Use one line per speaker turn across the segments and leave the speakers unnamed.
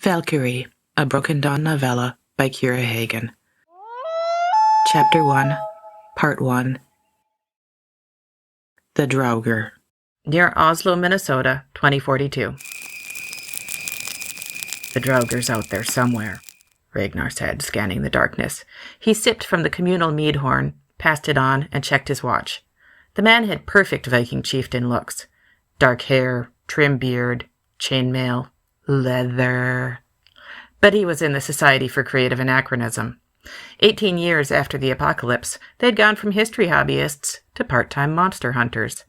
Valkyrie, a Broken Dawn novella by Kira Hagen. Chapter 1, Part 1. The Draugr. Near Oslo, Minnesota, 2042. The Draugr's out there somewhere, Ragnar said, scanning the darkness. He sipped from the communal mead horn, passed it on, and checked his watch. The man had perfect Viking chieftain looks. Dark hair, trim beard, chainmail, leather. But he was in the Society for Creative Anachronism. 18 years after the apocalypse, they'd gone from history hobbyists to part-time monster hunters.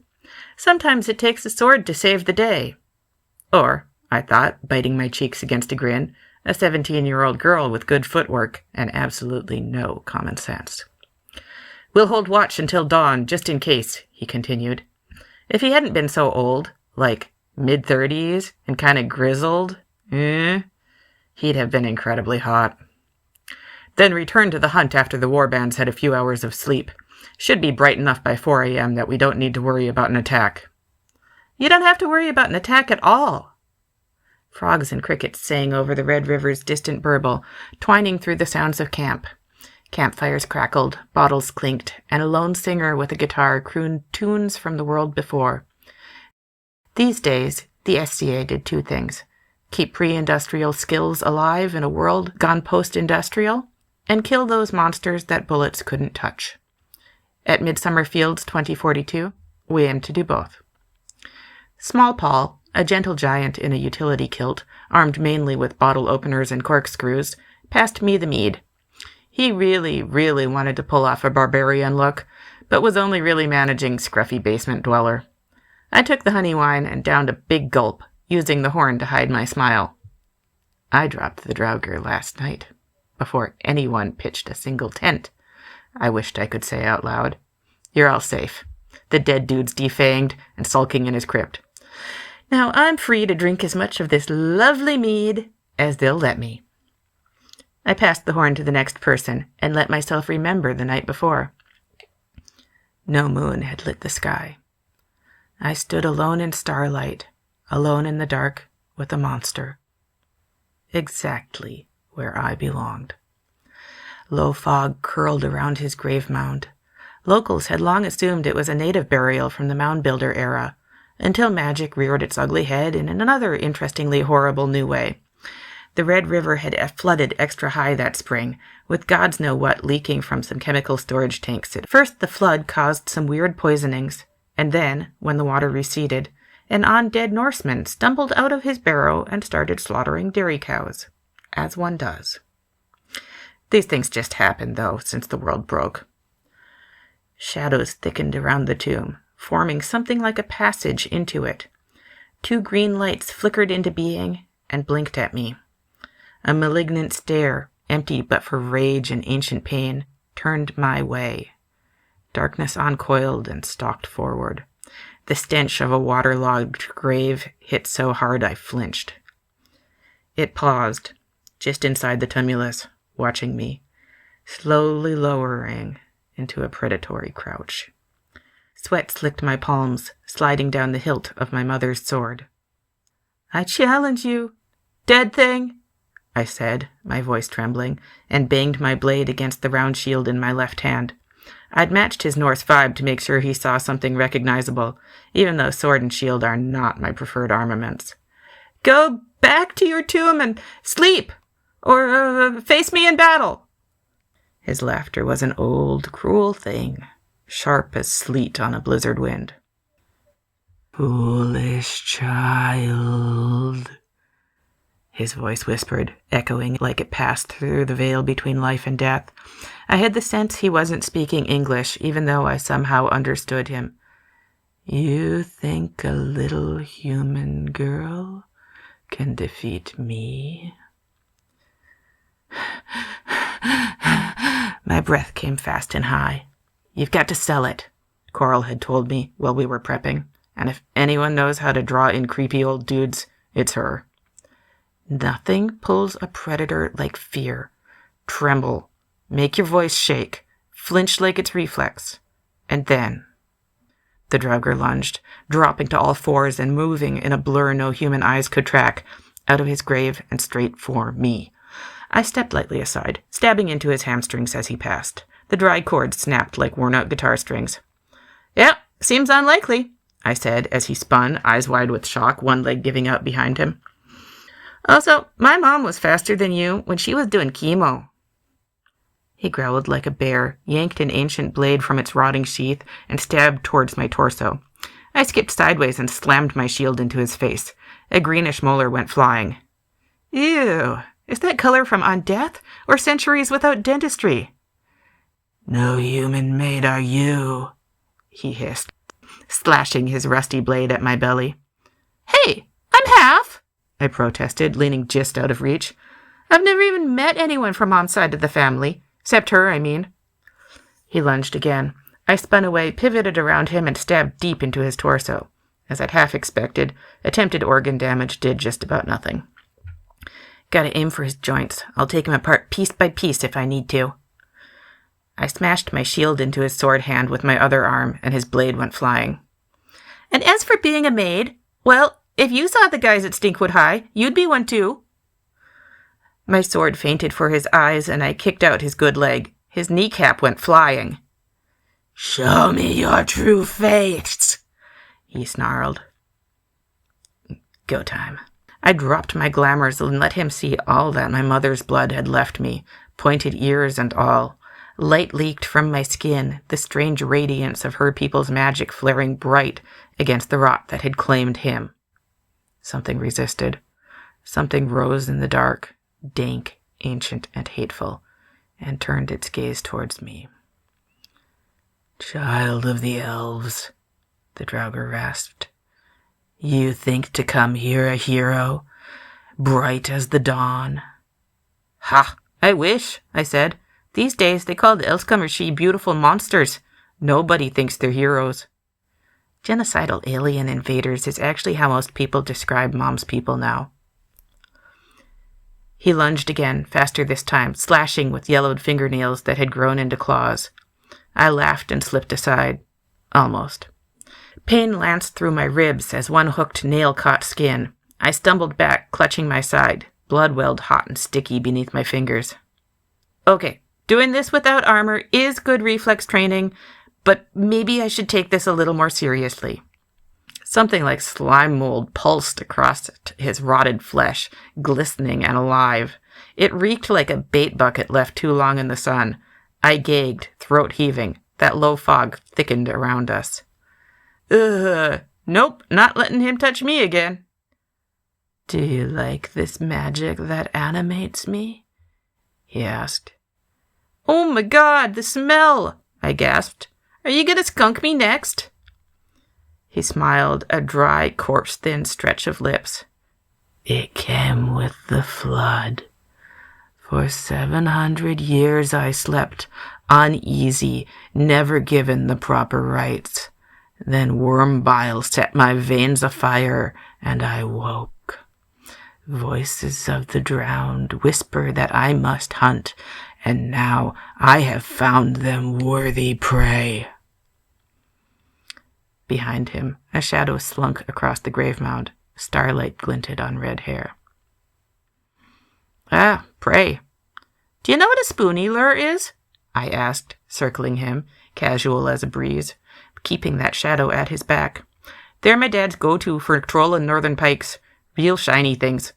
Sometimes it takes a sword to save the day. Or, I thought, biting my cheeks against a grin, a 17-year-old girl with good footwork and absolutely no common sense. We'll hold watch until dawn, just in case, he continued. If he hadn't been so old, like mid-30s and kind of grizzled, he'd have been incredibly hot. Then return to the hunt after the warbands had a few hours of sleep. Should be bright enough by 4 a.m. that we don't need to worry about an attack. You don't have to worry about an attack at all. Frogs and crickets sang over the Red River's distant burble, twining through the sounds of camp. Campfires crackled, bottles clinked, and a lone singer with a guitar crooned tunes from the world before. These days, the SCA did two things: keep pre-industrial skills alive in a world gone post-industrial, and kill those monsters that bullets couldn't touch. At Midsommer Fields 2042, we aim to do both. Small Paul, a gentle giant in a utility kilt, armed mainly with bottle openers and corkscrews, passed me the mead. He really wanted to pull off a barbarian look, but was only really managing scruffy basement dweller. I took the honey wine and downed a big gulp, using the horn to hide my smile. I dropped the draugr last night, before anyone pitched a single tent, I wished I could say out loud. You're all safe. The dead dude's defanged and sulking in his crypt. Now I'm free to drink as much of this lovely mead as they'll let me. I passed the horn to the next person and let myself remember the night before. No moon had lit the sky. I stood alone in starlight, alone in the dark with a monster. Exactly where I belonged. Low fog curled around his grave mound. Locals had long assumed it was a native burial from the mound builder era, until magic reared its ugly head in another interestingly horrible new way. The Red River had flooded extra high that spring, with gods know what leaking from some chemical storage tanks. At first the flood caused some weird poisonings, and then, when the water receded, an undead Norseman stumbled out of his barrow and started slaughtering dairy cows, as one does. These things just happened, though, since the world broke. Shadows thickened around the tomb, forming something like a passage into it. 2 green lights flickered into being and blinked at me. A malignant stare, empty but for rage and ancient pain, turned my way. Darkness uncoiled and stalked forward. The stench of a waterlogged grave hit so hard I flinched. It paused, just inside the tumulus, watching me, slowly lowering into a predatory crouch. Sweat slicked my palms, sliding down the hilt of my mother's sword. I challenge you, dead thing, I said, my voice trembling, and banged my blade against the round shield in my left hand. I'd matched his Norse vibe to make sure he saw something recognizable, even though sword and shield are not my preferred armaments. Go back to your tomb and sleep, or face me in battle. His laughter was an old, cruel thing, sharp as sleet on a blizzard wind. Foolish child, his voice whispered, echoing like it passed through the veil between life and death. I had the sense he wasn't speaking English, even though I somehow understood him. You think a little human girl can defeat me? My breath came fast and high. You've got to sell it, Coral had told me while we were prepping, and if anyone knows how to draw in creepy old dudes, it's her. Nothing pulls a predator like fear. Tremble. Make your voice shake. Flinch like its reflex. And then... The draugr lunged, dropping to all fours and moving in a blur no human eyes could track. out of his grave and straight for me. I stepped lightly aside, stabbing into his hamstrings as he passed. The dry cord snapped like worn-out guitar strings. "Yep, seems unlikely," I said as he spun, eyes wide with shock, one leg giving out behind him. "Also, my mom was faster than you when she was doing chemo." He growled like a bear, yanked an ancient blade from its rotting sheath, and stabbed towards my torso. I skipped sideways and slammed my shield into his face. A greenish molar went flying. "Ew, is that color from Undead or Centuries Without Dentistry?" "No human made are you," he hissed, slashing his rusty blade at my belly. "Hey, I'm half," I protested, leaning just out of reach. "I've never even met anyone from Mom's side of the family. Except her, I mean." He lunged again. I spun away, pivoted around him, and stabbed deep into his torso. As I'd half expected, attempted organ damage did just about nothing. "Gotta aim for his joints. I'll take him apart piece by piece if I need to." I smashed my shield into his sword hand with my other arm, and his blade went flying. "And as for being a maid, well, if you saw the guys at Stinkwood High, you'd be one too." My sword feinted for his eyes, and I kicked out his good leg. His kneecap went flying. "Show me your true face," he snarled. Go time. I dropped my glamours and let him see all that my mother's blood had left me, pointed ears and all. Light leaked from my skin, the strange radiance of her people's magic flaring bright against the rot that had claimed him. Something resisted. Something rose in the dark, dank, ancient, and hateful, and turned its gaze towards me. "Child of the elves," the draugr rasped. "You think to come here a hero, bright as the dawn?" "Ha, I wish," I said. "These days they call the Elscommershee beautiful monsters. Nobody thinks they're heroes." Genocidal alien invaders is actually how most people describe Mom's people now. He lunged again, faster this time, slashing with yellowed fingernails that had grown into claws. I laughed and slipped aside. Almost. Pain lanced through my ribs as one hooked nail caught skin. I stumbled back, clutching my side. Blood welled hot and sticky beneath my fingers. Okay, doing this without armor is good reflex training, but maybe I should take this a little more seriously. Something like slime mold pulsed across his rotted flesh, glistening and alive. It reeked like a bait bucket left too long in the sun. I gagged, throat heaving. That low fog thickened around us. Nope, not letting him touch me again." "Do you like this magic that animates me?" he asked. "Oh my God, the smell!" I gasped. "Are you gonna skunk me next?" He smiled, a dry, corpse-thin stretch of lips. "It came with the flood. For 700 years I slept, uneasy, never given the proper rites. Then worm bile set my veins afire, and I woke. Voices of the drowned whisper that I must hunt, and now I have found them worthy prey." Behind him, a shadow slunk across the grave mound. Starlight glinted on red hair. "Ah, prey. Do you know what a spoonie lure is?" I asked, circling him, casual as a breeze, keeping that shadow at his back. "They're my dad's go-to for trolling northern pikes. Real shiny things.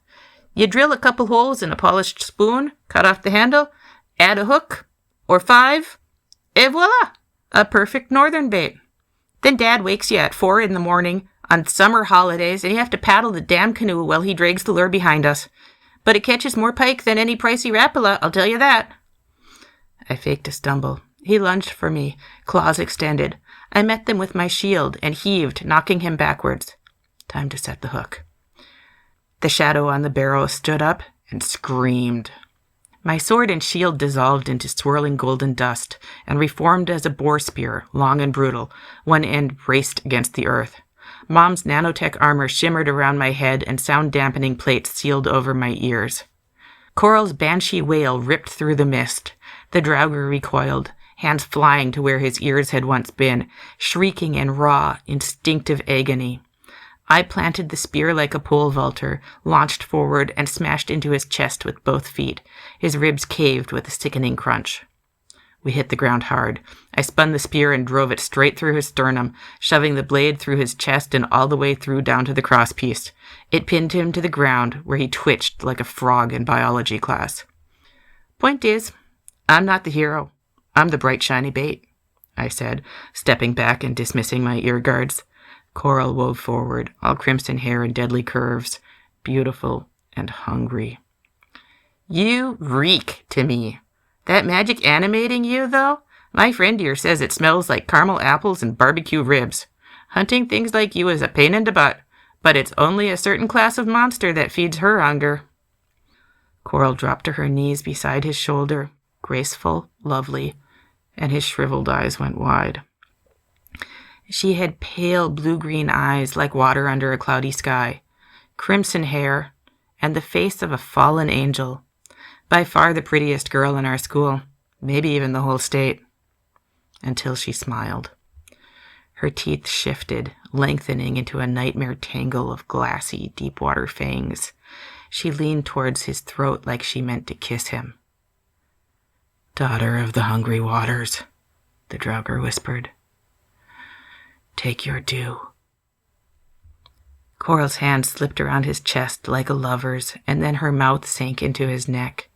You drill a couple holes in a polished spoon, cut off the handle, add a hook, or 5, et voila! A perfect northern bait. Then Dad wakes you at 4 in the morning on summer holidays, and you have to paddle the damn canoe while he drags the lure behind us. But it catches more pike than any pricey rapala, I'll tell you that." I faked a stumble. He lunged for me, claws extended. I met them with my shield and heaved, knocking him backwards. Time to set the hook. The shadow on the barrow stood up and screamed. My sword and shield dissolved into swirling golden dust and reformed as a boar spear, long and brutal. One end raced against the earth. Mom's nanotech armor shimmered around my head and sound-dampening plates sealed over my ears. Coral's banshee wail ripped through the mist. The draugr recoiled, hands flying to where his ears had once been, shrieking in raw, instinctive agony. I planted the spear like a pole vaulter, launched forward, and smashed into his chest with both feet. His ribs caved with a sickening crunch. We hit the ground hard. I spun the spear and drove it straight through his sternum, shoving the blade through his chest and all the way through down to the crosspiece. It pinned him to the ground, where he twitched like a frog in biology class. Point is, I'm not the hero. I'm the bright, shiny bait, I said, stepping back and dismissing my ear guards. Coral wove forward, all crimson hair and deadly curves, beautiful and hungry. You reek to me. That magic animating you, though? My friend here says it smells like caramel apples and barbecue ribs. Hunting things like you is a pain in the butt, but it's only a certain class of monster that feeds her hunger. Coral dropped to her knees beside his shoulder, graceful, lovely, and his shriveled eyes went wide. She had pale blue-green eyes like water under a cloudy sky, crimson hair, and the face of a fallen angel. By far the prettiest girl in our school, maybe even the whole state. Until she smiled. Her teeth shifted, lengthening into a nightmare tangle of glassy, deep-water fangs. She leaned towards his throat like she meant to kiss him. Daughter of the hungry waters, the draugr whispered. Take your due. Coral's hand slipped around his chest like a lover's, and then her mouth sank into his neck.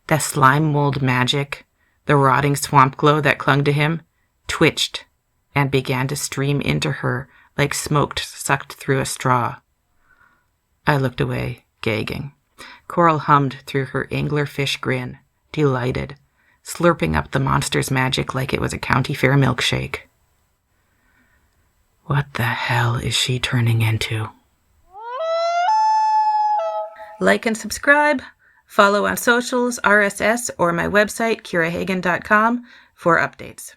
The slime mold magic, the rotting swamp glow that clung to him, twitched and began to stream into her like smoke sucked through a straw. I looked away, gagging. Coral hummed through her anglerfish grin, delighted, slurping up the monster's magic like it was a county fair milkshake. What the hell is she turning into? Like and subscribe. Follow on socials, RSS, or my website, kirahagen.com for updates.